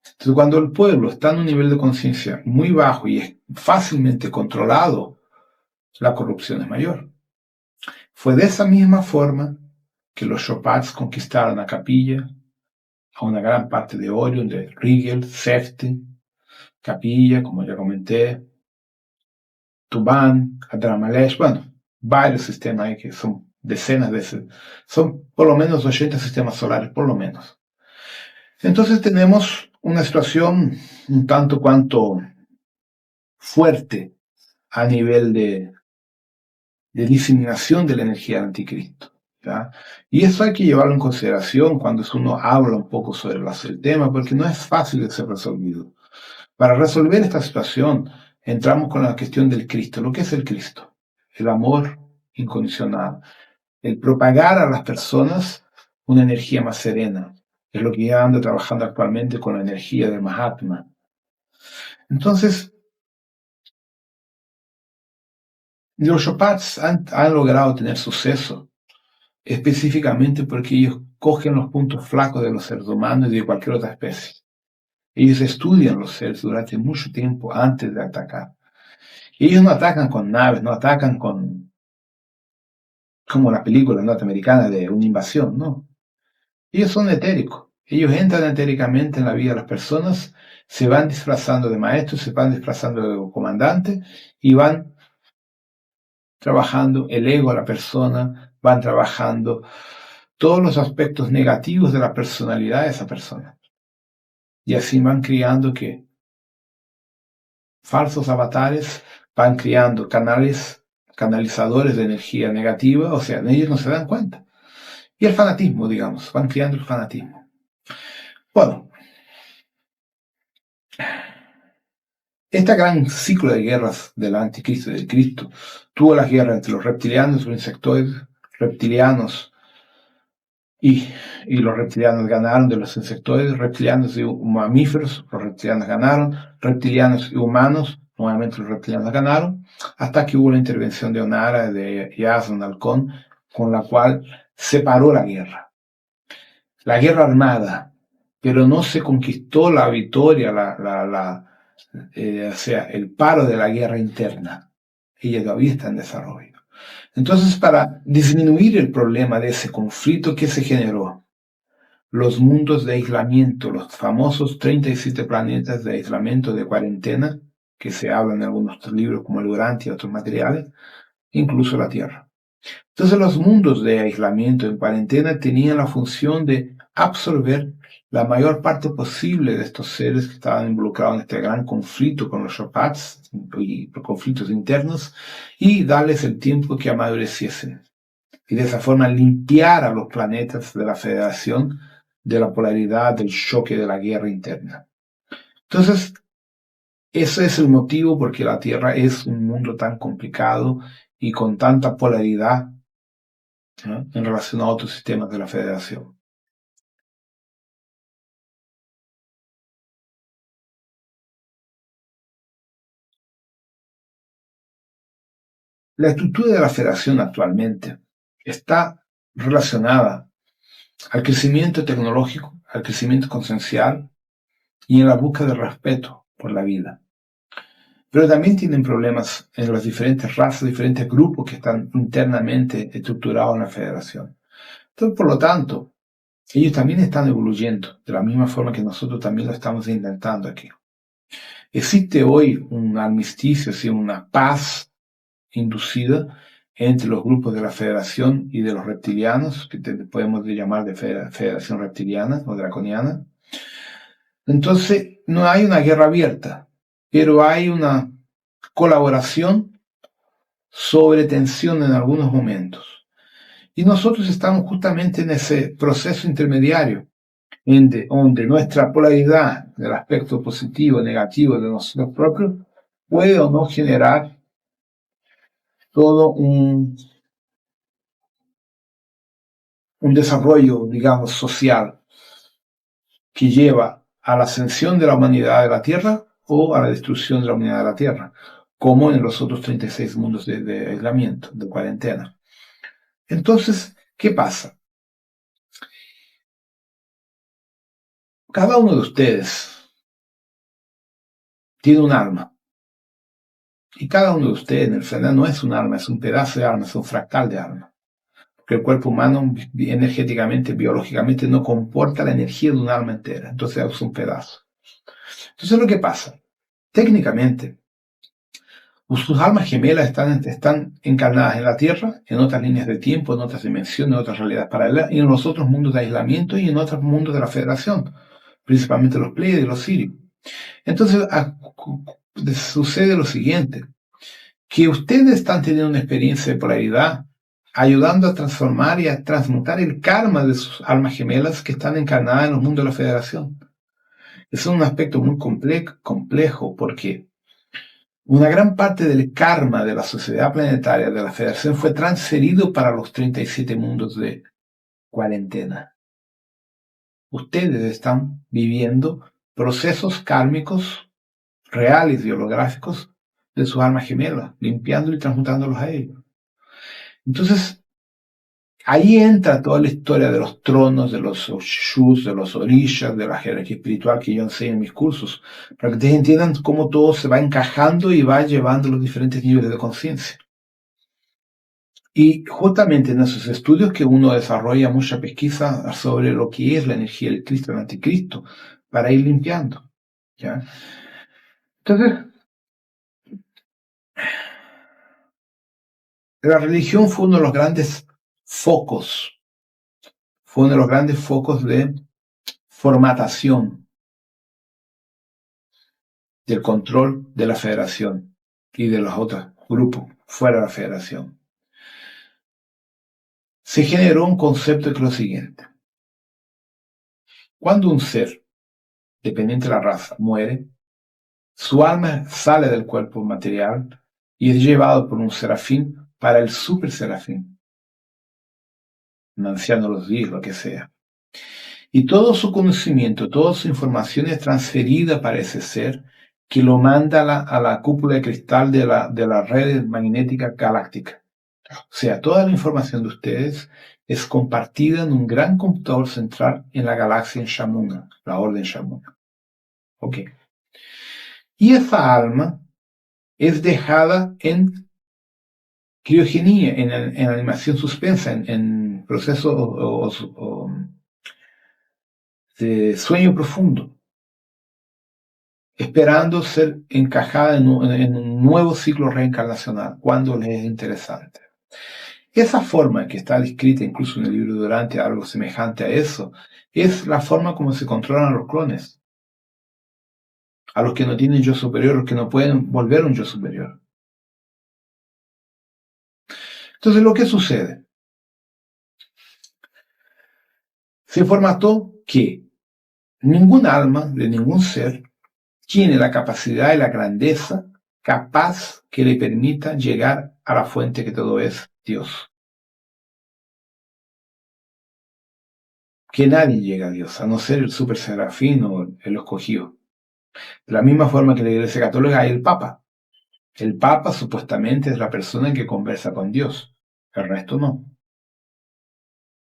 Entonces, cuando el pueblo está en un nivel de conciencia muy bajo y es fácilmente controlado, la corrupción es mayor. Fue de esa misma forma que los Chopats conquistaron a Capilla, a una gran parte de Orion, de Rigel, Sefti, Capilla, como ya comenté, Tubán, Adramalesh, bueno, varios sistemas ahí que son decenas son por lo menos 80 sistemas solares, por lo menos. Entonces tenemos una situación un tanto cuanto fuerte a nivel de diseminación de la energía del anticristo. ¿Ya? Y eso hay que llevarlo en consideración cuando uno habla un poco sobre el tema, porque no es fácil de ser resolvido. Para resolver esta situación, entramos con la cuestión del Cristo. ¿Lo que es el Cristo? El amor incondicional. el propagar a las personas una energía más serena. Es lo que yo ando trabajando actualmente con la energía del Mahatma. Entonces, los Shopats han logrado tener suceso específicamente porque ellos cogen los puntos flacos de los seres humanos y de cualquier otra especie. Ellos estudian los seres durante mucho tiempo antes de atacar. Ellos no atacan con naves, no atacan como la película norteamericana de una invasión, no. Ellos son etéricos. Ellos entran etéricamente en la vida de las personas, se van disfrazando de maestros, se van disfrazando de comandantes y van trabajando el ego de la persona, van trabajando todos los aspectos negativos de la personalidad de esa persona. Y así van criando que falsos avatares, van creando canalizadores de energía negativa, o sea, ellos no se dan cuenta. Y el fanatismo, digamos, van creando el fanatismo. Bueno, este gran ciclo de guerras del anticristo y del Cristo tuvo las guerras entre los reptilianos, los insectoides, reptilianos y los reptilianos ganaron de los insectoides, reptilianos y mamíferos, los reptilianos ganaron, reptilianos y humanos, nuevamente los reptilianos ganaron, hasta que hubo la intervención de Onara, de Yason Halcón, con la cual separó la guerra. La guerra armada, pero no se conquistó la victoria, o sea, el paro de la guerra interna. Ella todavía está en desarrollo. Entonces, para disminuir el problema de ese conflicto que se generó, los mundos de aislamiento, los famosos 37 planetas de aislamiento de cuarentena, que se hablan en algunos libros como el Urantia y otros materiales, incluso la Tierra. Entonces los mundos de aislamiento en cuarentena tenían la función de absorber la mayor parte posible de estos seres que estaban involucrados en este gran conflicto con los Shopats y conflictos internos y darles el tiempo que amadureciesen. Y de esa forma limpiar a los planetas de la Federación de la polaridad del choque de la guerra interna. Entonces, ese es el motivo por qué la Tierra es un mundo tan complicado y con tanta polaridad, ¿no?, en relación a otros sistemas de la Federación. La estructura de la Federación actualmente está relacionada al crecimiento tecnológico, al crecimiento conciencial y en la búsqueda de respeto por la vida. Pero también tienen problemas en las diferentes razas, diferentes grupos que están internamente estructurados en la Federación. Entonces, por lo tanto, ellos también están evoluyendo de la misma forma que nosotros también lo estamos intentando aquí. Existe hoy un armisticio, ¿sí?, una paz inducida entre los grupos de la Federación y de los reptilianos, que podemos llamar de Federación Reptiliana o Draconiana. Entonces, no hay una guerra abierta, pero hay una colaboración sobre tensión en algunos momentos. Y nosotros estamos justamente en ese proceso intermediario, donde nuestra polaridad del aspecto positivo o negativo de nosotros propios puede o no generar todo un desarrollo, digamos, social que lleva a la ascensión de la humanidad de la Tierra o a la destrucción de la humanidad de la Tierra, como en los otros 36 mundos de aislamiento, de cuarentena. Entonces, ¿qué pasa? Cada uno de ustedes tiene un alma. Y cada uno de ustedes, en el final, no es un alma, es un pedazo de alma, es un fractal de alma. Porque el cuerpo humano, energéticamente, biológicamente, no comporta la energía de un alma entera. Entonces es un pedazo. Entonces, lo que pasa, técnicamente, sus almas gemelas están encarnadas en la Tierra, en otras líneas de tiempo, en otras dimensiones, en otras realidades paralelas, y en los otros mundos de aislamiento y en otros mundos de la Federación, principalmente los Pleiades y los Sirius. Entonces, sucede lo siguiente, que ustedes están teniendo una experiencia de polaridad, ayudando a transformar y a transmutar el karma de sus almas gemelas que están encarnadas en los mundos de la Federación. Es un aspecto muy complejo porque Una gran parte del karma de la sociedad planetaria de la Federación fue transferido para los 37 mundos de cuarentena. Ustedes están viviendo procesos kármicos reales y holográficos de sus almas gemelas, limpiando y transmutándolos a ellos. Entonces, ahí entra toda la historia de los tronos, de los Oshus, de los Orishas, de la jerarquía espiritual que yo enseño en mis cursos, para que ustedes entiendan cómo todo se va encajando y va llevando los diferentes niveles de conciencia. Y justamente en esos estudios que uno desarrolla mucha pesquisa sobre lo que es la energía del Cristo, el anticristo, para ir limpiando. ¿Ya? Entonces, la religión fue uno de los grandes focos de formatación del control de la federación y de los otros grupos fuera de la federación. Se generó un concepto que es lo siguiente. Cuando un ser, dependiente de la raza, muere, su alma sale del cuerpo material y es llevado por un serafín para el super serafín, un anciano de los días, lo que sea. Y todo su conocimiento, toda su información es transferida para ese ser que lo manda a la cúpula de cristal de la red magnética galáctica. O sea, toda la información de ustedes es compartida en un gran computador central en la galaxia en Shamuna, la orden Shamuna. Ok. Y esa alma es dejada en criogenía, en animación suspensa, en proceso de sueño profundo, esperando ser encajada en un nuevo ciclo reencarnacional, cuando les es interesante. Esa forma que está descrita incluso en el libro Durante, algo semejante a eso, es la forma como se controlan a los clones, a los que no tienen yo superior, los que no pueden volver un yo superior. Entonces, lo que sucede, se formató que ningún alma de ningún ser tiene la capacidad y la grandeza capaz que le permita llegar a la fuente que todo es, Dios. Que nadie llega a Dios, a no ser el super serafín o el escogido. De la misma forma que la Iglesia Católica hay el Papa. El Papa supuestamente es la persona que conversa con Dios, el resto no.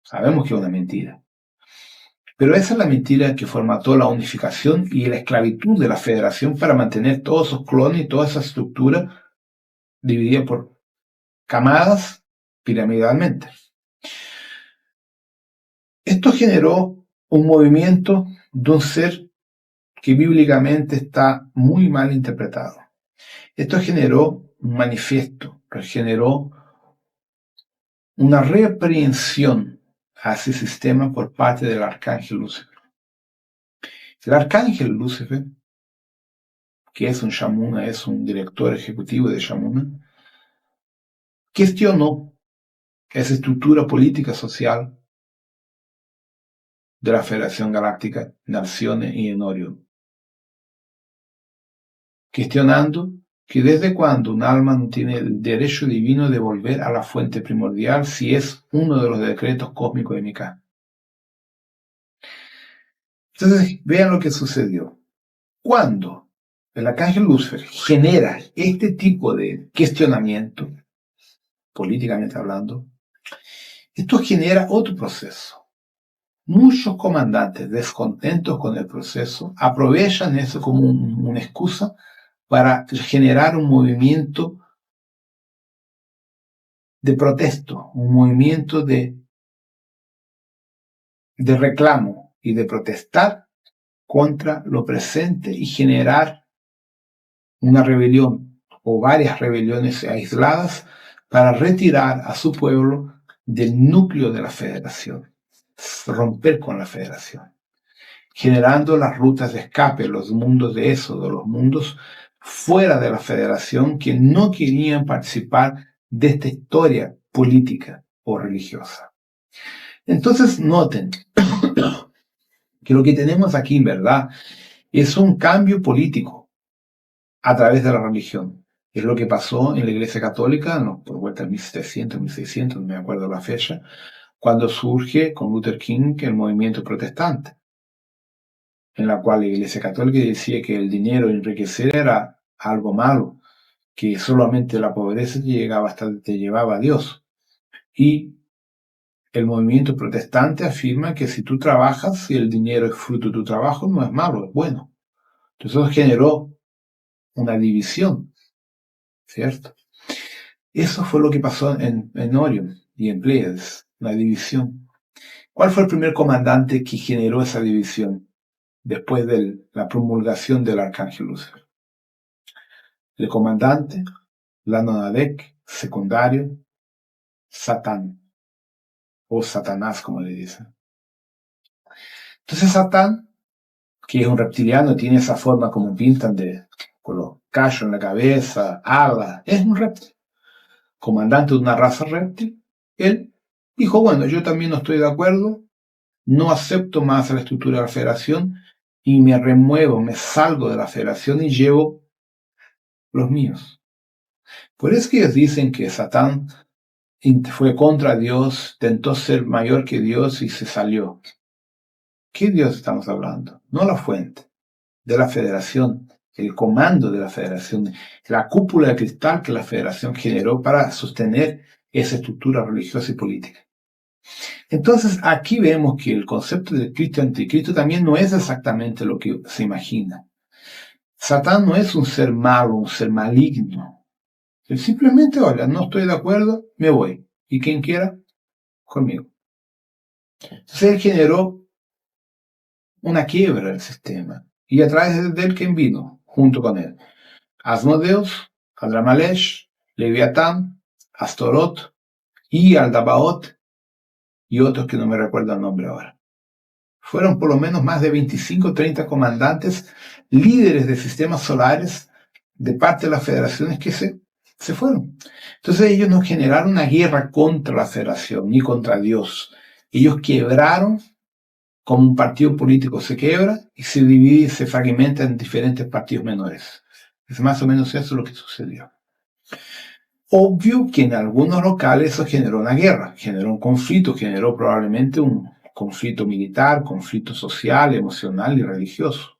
Sabemos que es una mentira. Pero esa es la mentira que formató la unificación y la esclavitud de la federación para mantener todos esos clones y toda esa estructura dividida por camadas piramidalmente. Esto generó un movimiento de un ser que bíblicamente está muy mal interpretado. Esto generó un manifiesto, que generó una reaprehensión a ese sistema por parte del arcángel Lucifer. El arcángel Lucifer, que es un Shamuna, es un director ejecutivo de Shamuna, cuestionó esa estructura política social de la Federación Galáctica en Alcione y en Orión, cuestionando que desde cuándo un alma no tiene el derecho divino de volver a la fuente primordial si es uno de los decretos cósmicos de Micah. Entonces, vean lo que sucedió. Cuando el arcángel Lucifer genera este tipo de cuestionamiento, políticamente hablando, esto genera otro proceso. Muchos comandantes descontentos con el proceso aprovechan eso como una excusa para generar un movimiento de protesto, un movimiento de reclamo y de protestar contra lo presente y generar una rebelión o varias rebeliones aisladas para retirar a su pueblo del núcleo de la federación, romper con la federación, generando las rutas de escape, los mundos de éxodo, los mundos fuera de la federación que no querían participar de esta historia política o religiosa. Entonces noten que lo que tenemos aquí en verdad es un cambio político a través de la religión. Es lo que pasó en la Iglesia Católica, por vuelta de 1700, 1600, no me acuerdo la fecha, cuando surge con Luther King el movimiento protestante, en la cual la Iglesia Católica decía que el dinero enriquecer era algo malo, que solamente la pobreza te llevaba a Dios. Y el movimiento protestante afirma que si tú trabajas y el dinero es fruto de tu trabajo, no es malo, es bueno. Entonces eso generó una división, ¿cierto? Eso fue lo que pasó en Orion y en Pleiades, la división. ¿Cuál fue el primer comandante que generó esa división después de la promulgación del arcángel Lucifer? El comandante, Lanonadek, secundario, Satán, o Satanás, como le dicen. Entonces Satán, que es un reptiliano, tiene esa forma como pintan con los callos en la cabeza, alas, es un reptil, comandante de una raza reptil. Él dijo, bueno, yo también no estoy de acuerdo, no acepto más la estructura de la federación y me remuevo, me salgo de la federación y llevo los míos. Por eso que ellos dicen que Satán fue contra Dios, intentó ser mayor que Dios y se salió. ¿Qué Dios estamos hablando? No la fuente, de la federación, el comando de la federación, la cúpula de cristal que la federación generó para sostener esa estructura religiosa y política. Entonces aquí vemos que el concepto de Cristo y anticristo también no es exactamente lo que se imagina. Satán no es un ser malo, un ser maligno. Él simplemente, oiga, no estoy de acuerdo, me voy. Y quien quiera, conmigo. Entonces él generó una quiebra del sistema. Y a través de él, ¿quién vino? Junto con él. Asmodeus, Adramalesh, Leviatán, Astorot y Aldabaoth y otros que no me recuerdo el nombre ahora. Fueron por lo menos más de 25 o 30 comandantes, líderes de sistemas solares de parte de las federaciones que se fueron. Entonces ellos no generaron una guerra contra la federación ni contra Dios. Ellos quebraron como un partido político se quiebra y se divide y se fragmenta en diferentes partidos menores. Es más o menos eso lo que sucedió. Obvio que en algunos locales eso generó una guerra, generó un conflicto, generó probablemente un conflicto militar, conflicto social, emocional y religioso.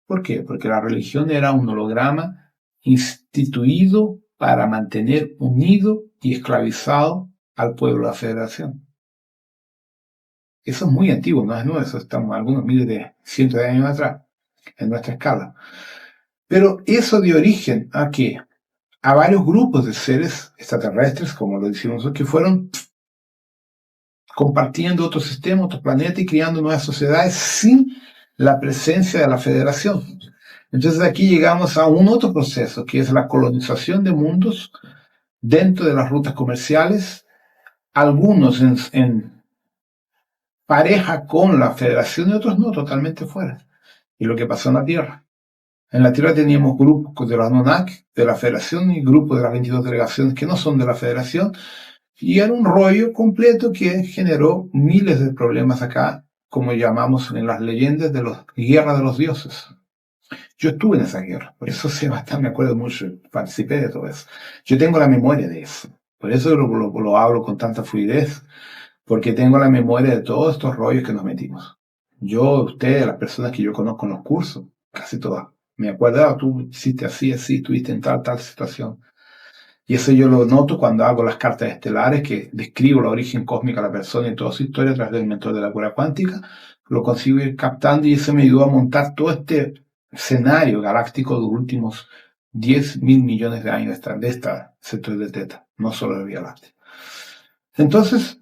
¿Por qué? Porque la religión era un holograma instituido para mantener unido y esclavizado al pueblo de la federación. Eso es muy antiguo, no es nuevo, eso estamos algunos miles de cientos de años atrás, en nuestra escala. Pero eso dio origen ¿a qué? A varios grupos de seres extraterrestres, como lo decimos nosotros, que fueron compartiendo otro sistema, otro planeta y creando nuevas sociedades sin la presencia de la federación. Entonces aquí llegamos a un otro proceso, que es la colonización de mundos dentro de las rutas comerciales, algunos en pareja con la federación y otros no, totalmente fuera. Y lo que pasó en la Tierra. En la Tierra teníamos grupos de los Anunnaki, de la Federación, y grupos de las 22 delegaciones que no son de la Federación, y era un rollo completo que generó miles de problemas acá, como llamamos en las leyendas de la guerra de los dioses. Yo estuve en esa guerra, por eso sé bastante, me acuerdo mucho, participé de todo eso. Yo tengo la memoria de eso, por eso lo hablo con tanta fluidez, porque tengo la memoria de todos estos rollos que nos metimos. Yo, ustedes, las personas que yo conozco en los cursos, casi todas, me acuerdo, tú hiciste así, estuviste en tal situación. Y eso yo lo noto cuando hago las cartas estelares, que describo el origen cósmico de la persona y toda su historia a través del mentor de la cura cuántica. Lo consigo ir captando y eso me ayudó a montar todo este escenario galáctico de los últimos 10.000 millones de años de esta sector de Teta, no solo de Vía Láctea. Entonces,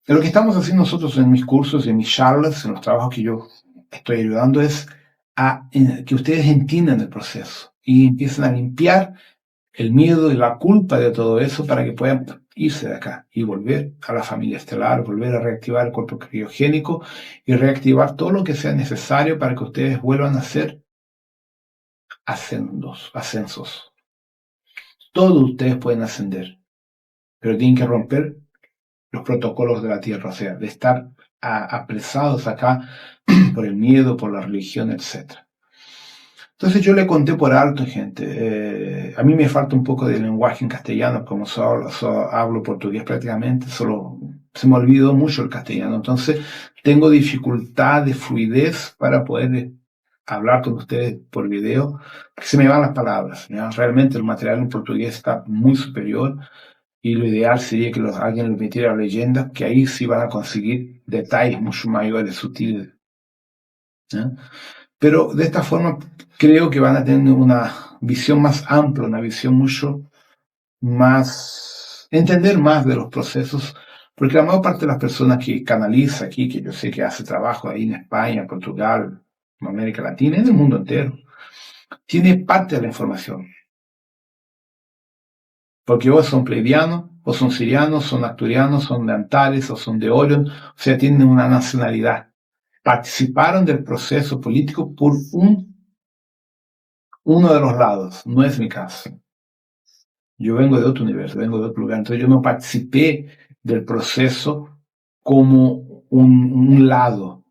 lo que estamos haciendo nosotros en mis cursos, en mis charlas, en los trabajos que yo estoy ayudando es a que ustedes entiendan el proceso y empiecen a limpiar el miedo y la culpa de todo eso para que puedan irse de acá y volver a la familia estelar, volver a reactivar el cuerpo criogénico y reactivar todo lo que sea necesario para que ustedes vuelvan a hacer ascensos. Todos ustedes pueden ascender, pero tienen que romper los protocolos de la Tierra, o sea, de estar apresados acá por el miedo, por la religión, etc. Entonces yo le conté por alto, gente. A mí me falta un poco de lenguaje en castellano, como solo hablo portugués prácticamente, solo se me olvidó mucho el castellano. Entonces tengo dificultad de fluidez para poder hablar con ustedes por video, porque se me van las palabras, ¿ya? Realmente el material en portugués está muy superior y lo ideal sería que alguien le metiera leyenda, que ahí sí van a conseguir detalles mucho mayores, sutiles, ¿ya? Pero de esta forma creo que van a tener una visión más amplia, una visión mucho más, entender más de los procesos, porque la mayor parte de las personas que canaliza aquí, que yo sé que hace trabajo ahí en España, Portugal, en América Latina, en el mundo entero, tiene parte de la información. Porque o son pleiadianos, o son sirianos, son acturianos, son de Antares, o son de Orion, o sea, tienen una nacionalidad. Participaron del proceso político por uno de los lados, no es mi caso. Yo vengo de otro universo, vengo de otro lugar, entonces yo no participé del proceso como un lado.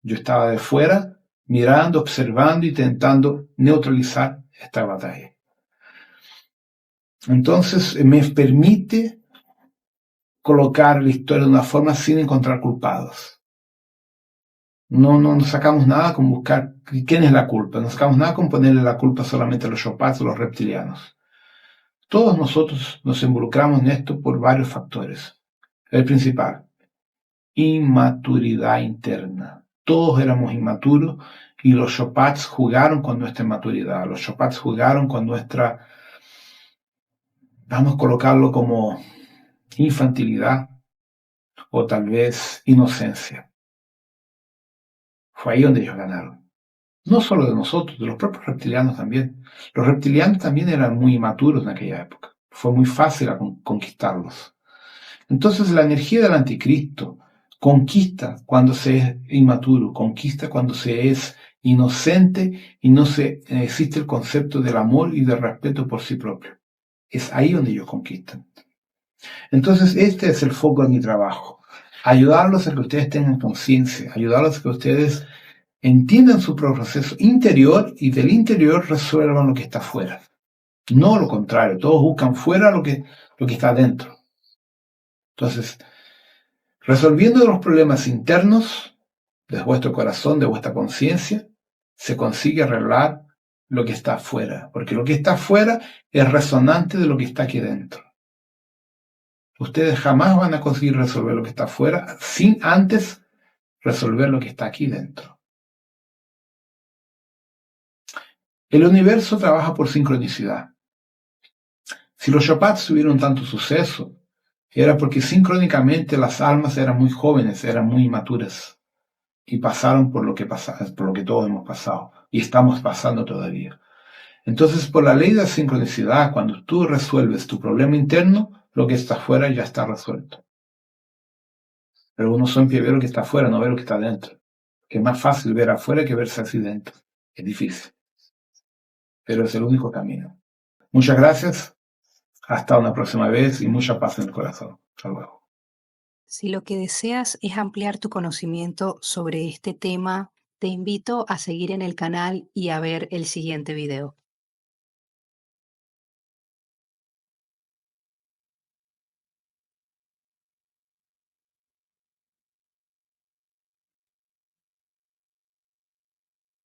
Yo estaba de fuera, mirando, observando, intentando neutralizar esta batalla. Entonces me permite colocar la historia de una forma sin encontrar culpados. No sacamos nada con buscar quién es la culpa, no sacamos nada con ponerle la culpa solamente a los Chopats o los reptilianos. Todos nosotros nos involucramos en esto por varios factores. El principal, inmaturidad interna. Todos éramos inmaturos y los Chopats jugaron con nuestra inmaturidad. Los Chopats jugaron con nuestra, vamos a colocarlo como infantilidad o tal vez inocencia. Fue ahí donde ellos ganaron. No solo de nosotros, de los propios reptilianos también. Los reptilianos también eran muy inmaturos en aquella época. Fue muy fácil conquistarlos. Entonces la energía del anticristo conquista cuando se es inmaturo, conquista cuando se es inocente y no existe el concepto del amor y del respeto por sí propio. Es ahí donde ellos conquistan. Entonces este es el foco de mi trabajo. Ayudarlos a que ustedes tengan conciencia, ayudarlos a que ustedes entiendan su proceso interior y del interior resuelvan lo que está fuera. No lo contrario, todos buscan fuera lo que está dentro. Entonces, resolviendo los problemas internos de vuestro corazón, de vuestra conciencia, se consigue arreglar lo que está afuera, porque lo que está afuera es resonante de lo que está aquí dentro. Ustedes jamás van a conseguir resolver lo que está afuera sin antes resolver lo que está aquí dentro. El universo trabaja por sincronicidad. Si los Chopats tuvieron tanto suceso, era porque sincrónicamente las almas eran muy jóvenes, eran muy inmaturas y pasaron por lo que todos hemos pasado y estamos pasando todavía. Entonces, por la ley de la sincronicidad, cuando tú resuelves tu problema interno, lo que está afuera ya está resuelto. Pero uno siempre ve lo que está afuera, no ve lo que está dentro. Que es más fácil ver afuera que verse así dentro. Es difícil, pero es el único camino. Muchas gracias. Hasta una próxima vez y mucha paz en el corazón. Hasta luego. Si lo que deseas es ampliar tu conocimiento sobre este tema, te invito a seguir en el canal y a ver el siguiente video.